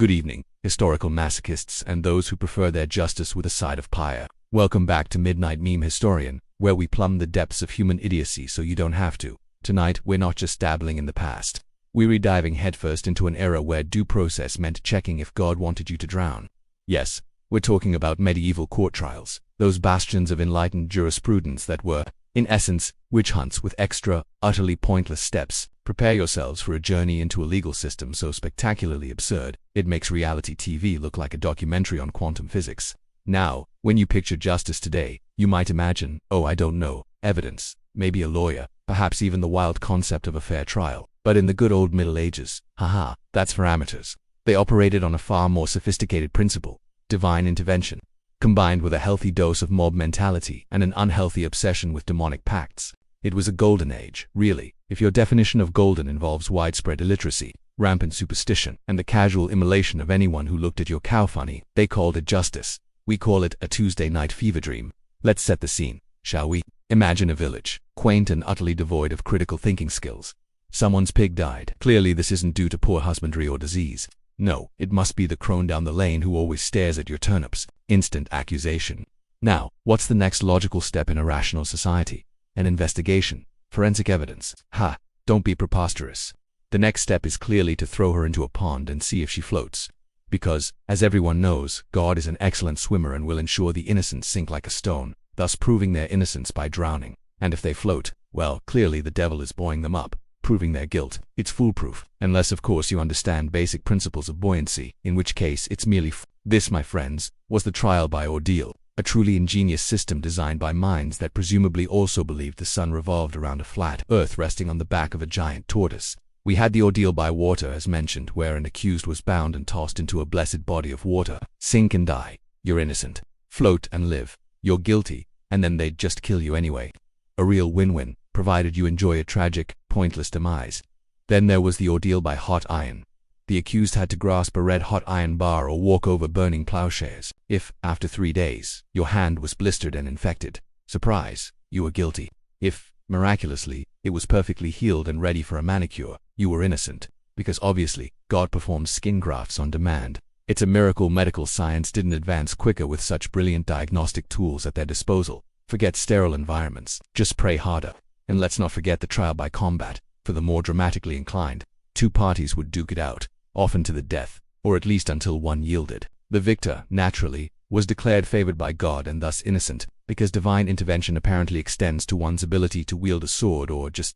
Good evening, historical masochists and those who prefer their justice with a side of pyre. Welcome back to Midnight Meme Historian, where we plumb the depths of human idiocy so you don't have to. Tonight, we're not just dabbling in the past. We're diving headfirst into an era where due process meant checking if God wanted you to drown. Yes, we're talking about medieval court trials, those bastions of enlightened jurisprudence that were, in essence, witch hunts with extra, utterly pointless steps. Prepare yourselves for a journey into a legal system so spectacularly absurd, it makes reality TV look like a documentary on quantum physics. Now, when you picture justice today, you might imagine, oh I don't know, evidence, maybe a lawyer, perhaps even the wild concept of a fair trial. But in the good old Middle Ages, haha, that's for amateurs. They operated on a far more sophisticated principle, divine intervention, combined with a healthy dose of mob mentality and an unhealthy obsession with demonic pacts. It was a golden age, really, if your definition of golden involves widespread illiteracy, rampant superstition, and the casual immolation of anyone who looked at your cow funny. They called it justice. We call it a Tuesday night fever dream. Let's set the scene, shall we? Imagine a village, quaint and utterly devoid of critical thinking skills. Someone's pig died. Clearly this isn't due to poor husbandry or disease. No, it must be the crone down the lane who always stares at your turnips. Instant accusation. Now, what's the next logical step in a rational society? An investigation. Forensic evidence. Ha! Don't be preposterous. The next step is clearly to throw her into a pond and see if she floats. Because, as everyone knows, God is an excellent swimmer and will ensure the innocent sink like a stone, thus proving their innocence by drowning. And if they float, well, clearly the devil is buoying them up, proving their guilt. It's foolproof, unless of course you understand basic principles of buoyancy, in which case it's merely This, my friends, was the trial by ordeal, a truly ingenious system designed by minds that presumably also believed the sun revolved around a flat earth resting on the back of a giant tortoise. We had the ordeal by water as mentioned, where an accused was bound and tossed into a blessed body of water. Sink and die. You're innocent. Float and live. You're guilty, and then they'd just kill you anyway. A real win-win, provided you enjoy a tragic, pointless demise. Then there was the ordeal by hot iron. The accused had to grasp a red-hot iron bar or walk over burning plowshares. If, after 3 days, your hand was blistered and infected, surprise, you were guilty. If, miraculously, it was perfectly healed and ready for a manicure, you were innocent. Because obviously, God performs skin grafts on demand. It's a miracle medical science didn't advance quicker with such brilliant diagnostic tools at their disposal. Forget sterile environments, just pray harder. And let's not forget the trial by combat. For the more dramatically inclined, two parties would duke it out, often to the death, or at least until one yielded. The victor, naturally, was declared favored by God and thus innocent, because divine intervention apparently extends to one's ability to wield a sword or just,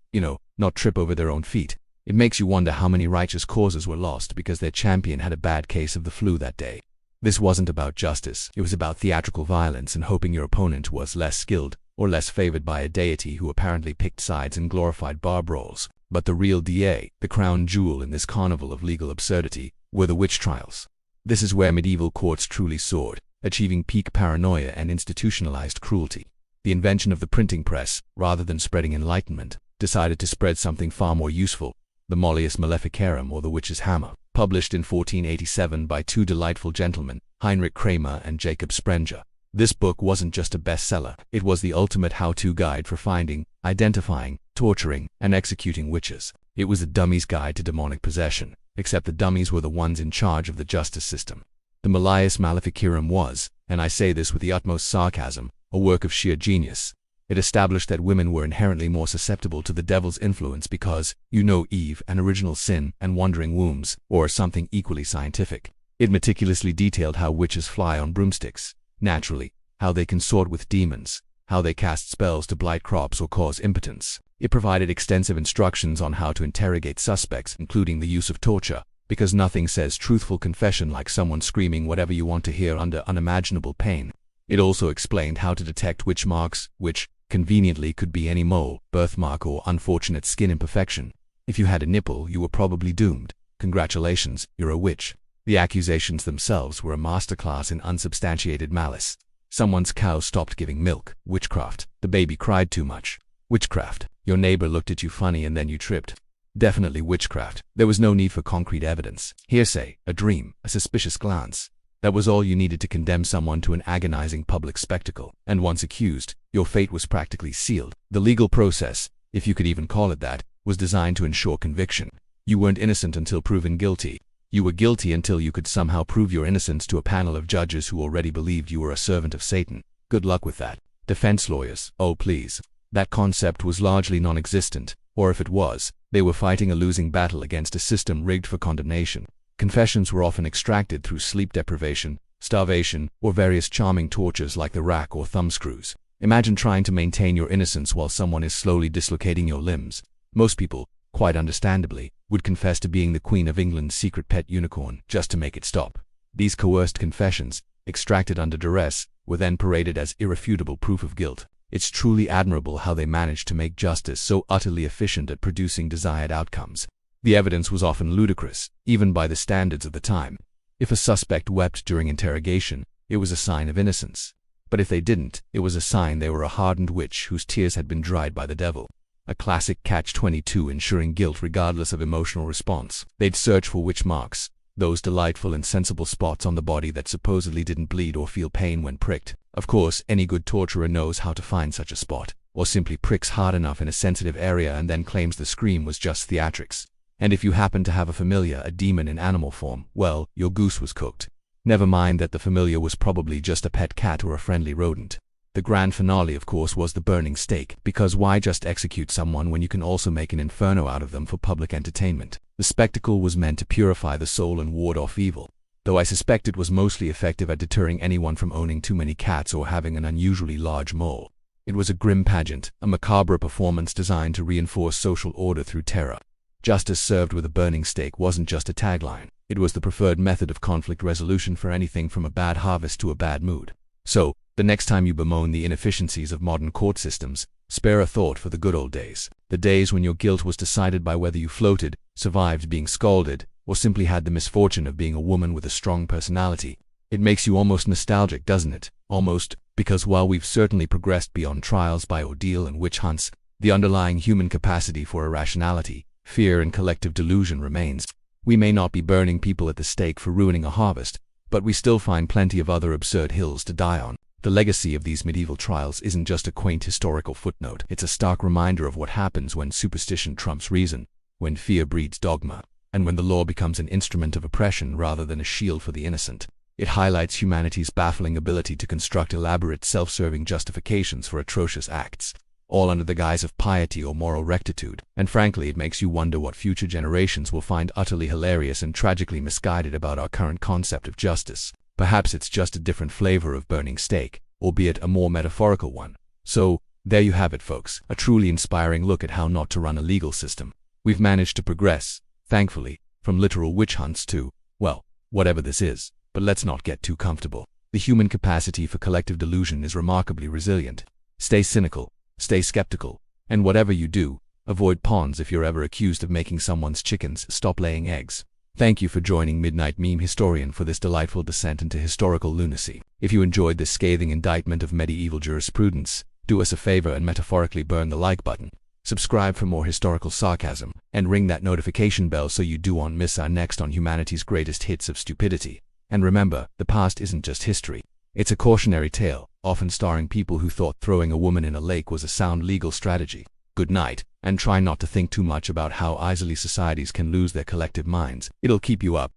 not trip over their own feet. It makes you wonder how many righteous causes were lost because their champion had a bad case of the flu that day. This wasn't about justice, it was about theatrical violence and hoping your opponent was less skilled, or less favored by a deity who apparently picked sides and glorified bar brawls. But the real DA, the crown jewel in this carnival of legal absurdity, were the witch trials. This is where medieval courts truly soared, achieving peak paranoia and institutionalized cruelty. The invention of the printing press, rather than spreading enlightenment, decided to spread something far more useful, the Malleus Maleficarum or the witch's hammer, published in 1487 by two delightful gentlemen, Heinrich Kramer and Jacob Sprenger. This book wasn't just a bestseller, it was the ultimate how-to guide for finding, identifying, torturing, and executing witches. It was a dummy's guide to demonic possession, except the dummies were the ones in charge of the justice system. The Malleus Maleficarum was, and I say this with the utmost sarcasm, a work of sheer genius. It established that women were inherently more susceptible to the devil's influence because, Eve and original sin and wandering wombs, or something equally scientific. It meticulously detailed how witches fly on broomsticks. Naturally, how they consort with demons, how they cast spells to blight crops or cause impotence. It provided extensive instructions on how to interrogate suspects, including the use of torture, because nothing says truthful confession like someone screaming whatever you want to hear under unimaginable pain. It also explained how to detect witch marks, which, conveniently, could be any mole, birthmark, or unfortunate skin imperfection. If you had a nipple, you were probably doomed. Congratulations, you're a witch. The accusations themselves were a masterclass in unsubstantiated malice. Someone's cow stopped giving milk. Witchcraft. The baby cried too much. Witchcraft. Your neighbor looked at you funny and then you tripped. Definitely witchcraft. There was no need for concrete evidence. Hearsay, a dream, a suspicious glance. That was all you needed to condemn someone to an agonizing public spectacle. And once accused, your fate was practically sealed. The legal process, if you could even call it that, was designed to ensure conviction. You weren't innocent until proven guilty. You were guilty until you could somehow prove your innocence to a panel of judges who already believed you were a servant of Satan. Good luck with that. Defense lawyers, oh please. That concept was largely non-existent, or if it was, they were fighting a losing battle against a system rigged for condemnation. Confessions were often extracted through sleep deprivation, starvation, or various charming tortures like the rack or thumbscrews. Imagine trying to maintain your innocence while someone is slowly dislocating your limbs. Most people, quite understandably, would confess to being the Queen of England's secret pet unicorn just to make it stop. These coerced confessions, extracted under duress, were then paraded as irrefutable proof of guilt. It's truly admirable how they managed to make justice so utterly efficient at producing desired outcomes. The evidence was often ludicrous, even by the standards of the time. If a suspect wept during interrogation, it was a sign of innocence. But if they didn't, it was a sign they were a hardened witch whose tears had been dried by the devil. A classic catch-22 ensuring guilt regardless of emotional response. They'd search for witch marks, those delightful and sensible spots on the body that supposedly didn't bleed or feel pain when pricked. Of course, any good torturer knows how to find such a spot, or simply pricks hard enough in a sensitive area and then claims the scream was just theatrics. And if you happen to have a familiar, a demon in animal form, well, your goose was cooked. Never mind that the familiar was probably just a pet cat or a friendly rodent. The grand finale, of course, was the burning stake, because why just execute someone when you can also make an inferno out of them for public entertainment? The spectacle was meant to purify the soul and ward off evil, though I suspect it was mostly effective at deterring anyone from owning too many cats or having an unusually large mole. It was a grim pageant, a macabre performance designed to reinforce social order through terror. Justice served with a burning stake wasn't just a tagline. It was the preferred method of conflict resolution for anything from a bad harvest to a bad mood. So, the next time you bemoan the inefficiencies of modern court systems, spare a thought for the good old days. The days when your guilt was decided by whether you floated, survived being scalded, or simply had the misfortune of being a woman with a strong personality. It makes you almost nostalgic, doesn't it? Almost, because while we've certainly progressed beyond trials by ordeal and witch hunts, the underlying human capacity for irrationality, fear, and collective delusion remains. We may not be burning people at the stake for ruining a harvest, but we still find plenty of other absurd hills to die on. The legacy of these medieval trials isn't just a quaint historical footnote. It's a stark reminder of what happens when superstition trumps reason, when fear breeds dogma, and when the law becomes an instrument of oppression rather than a shield for the innocent. It highlights humanity's baffling ability to construct elaborate self-serving justifications for atrocious acts, all under the guise of piety or moral rectitude. And frankly, it makes you wonder what future generations will find utterly hilarious and tragically misguided about our current concept of justice. Perhaps it's just a different flavor of burning stake, albeit a more metaphorical one. So, there you have it, folks, a truly inspiring look at how not to run a legal system. We've managed to progress, thankfully, from literal witch hunts to, well, whatever this is. But let's not get too comfortable. The human capacity for collective delusion is remarkably resilient. Stay cynical, stay skeptical, and whatever you do, avoid pawns if you're ever accused of making someone's chickens stop laying eggs. Thank you for joining Midnight Meme Historian for this delightful descent into historical lunacy. If you enjoyed this scathing indictment of medieval jurisprudence, do us a favor and metaphorically burn the like button. Subscribe for more historical sarcasm, and ring that notification bell so you don't miss our next on humanity's greatest hits of stupidity. And remember, the past isn't just history. It's a cautionary tale, often starring people who thought throwing a woman in a lake was a sound legal strategy. Good night, and try not to think too much about how easily societies can lose their collective minds. It'll keep you up.